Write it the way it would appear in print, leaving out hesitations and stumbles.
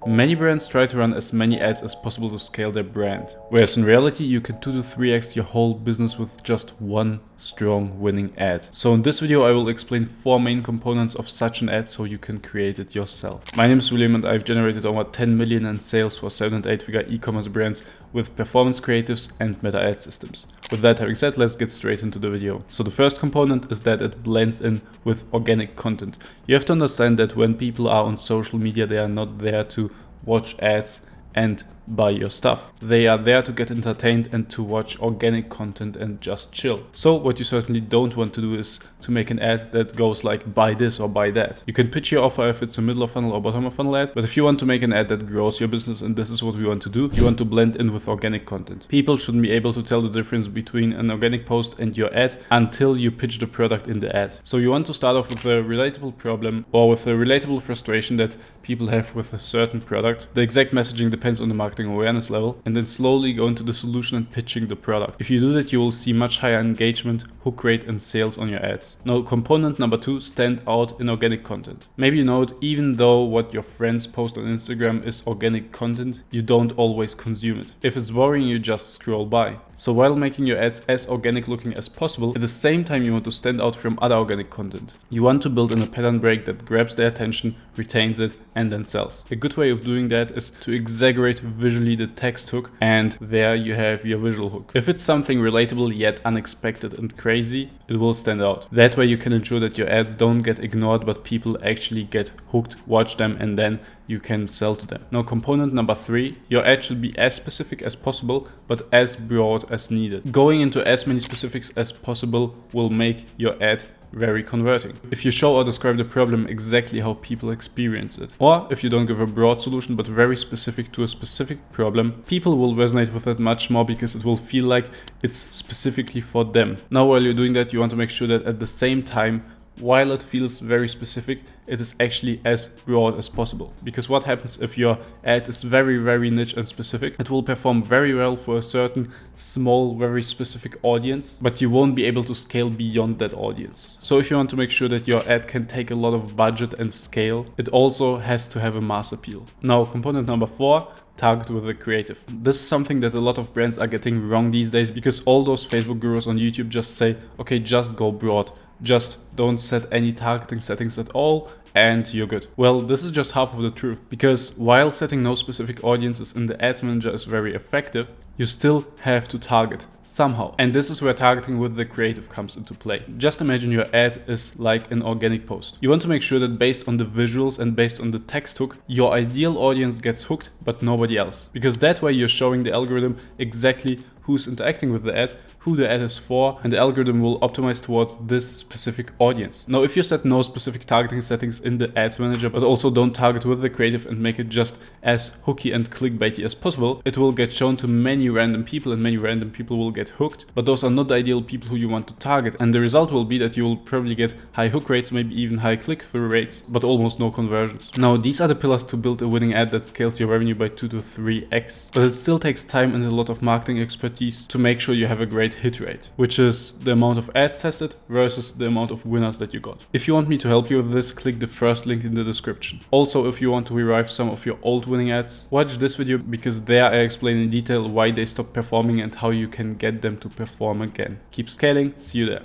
Many brands try to run as many ads as possible to scale their brand, whereas in reality you can 2 to 3x your whole business with just one strong winning ad. So in this video I will explain 4 main components of such an ad so you can create it yourself. My name is William and I've generated over 10 million in sales for 7 and 8 figure e-commerce brands with performance creatives and meta ad systems. With that having said, let's get straight into the video. So the first component is that it blends in with organic content. You have to understand that when people are on social media, they are not there to watch ads and buy your stuff. They are there to get entertained and to watch organic content and just chill. So what you certainly don't want to do is to make an ad that goes like buy this or buy that. You can pitch your offer if it's a middle of funnel or bottom of funnel ad, but if you want to make an ad that grows your business, and this is what we want to do, you want to blend in with organic content. People shouldn't be able to tell the difference between an organic post and your ad until you pitch the product in the ad. So you want to start off with a relatable problem or with a relatable frustration that people have with a certain product. The exact messaging depends on the marketing awareness level, and then slowly go into the solution and pitching the product. If you do that, you will see much higher engagement, hook rate and sales on your ads. Now component number 2, stand out in organic content. Maybe you know it, even though what your friends post on Instagram is organic content, you don't always consume it. If it's boring, you just scroll by. So while making your ads as organic looking as possible, at the same time you want to stand out from other organic content. You want to build in a pattern break that grabs their attention, retains it, and then sells. A good way of doing that is to exaggerate visually the text hook, and there you have your visual hook. If it's something relatable yet unexpected and crazy, it will stand out. That way you can ensure that your ads don't get ignored, but people actually get hooked, watch them, and then you can sell to them. Now component number 3, your ad should be as specific as possible, but as broad as needed. Going into as many specifics as possible will make your ad very converting. If you show or describe the problem exactly how people experience it, or if you don't give a broad solution but very specific to a specific problem, people will resonate with it much more because it will feel like it's specifically for them. Now while you're doing that, you want to make sure that at the same time, while it feels very specific, it is actually as broad as possible. Because what happens if your ad is very niche and specific? It will perform very well for a certain small, very specific audience, but you won't be able to scale beyond that audience. So if you want to make sure that your ad can take a lot of budget and scale, it also has to have a mass appeal. Now, component number 4, target with a creative. This is something that a lot of brands are getting wrong these days because all those Facebook gurus on YouTube just say, okay, just go broad. Just don't set any targeting settings at all and you're good. Well, this is just half of the truth, because while setting no specific audiences in the ads manager is very effective, you still have to target somehow. And this is where targeting with the creative comes into play. Just imagine your ad is like an organic post. You want to make sure that based on the visuals and based on the text hook, your ideal audience gets hooked, but nobody else. Because that way you're showing the algorithm exactly who's interacting with the ad, who the ad is for, and the algorithm will optimize towards this specific audience. Now, if you set no specific targeting settings in the ads manager, but also don't target with the creative and make it just as hooky and clickbaity as possible, it will get shown to many random people and many random people will get hooked, but those are not the ideal people who you want to target. And the result will be that you will probably get high hook rates, maybe even high click-through rates, but almost no conversions. Now, these are the pillars to build a winning ad that scales your revenue by 2 to 3x, but it still takes time and a lot of marketing expertise to make sure you have a great hit rate, which is the amount of ads tested versus the amount of winners that you got. If you want me to help you with this, click the first link in the description. Also, if you want to revive some of your old winning ads, watch this video because there I explain in detail why they stopped performing and how you can get them to perform again. Keep scaling, see you there.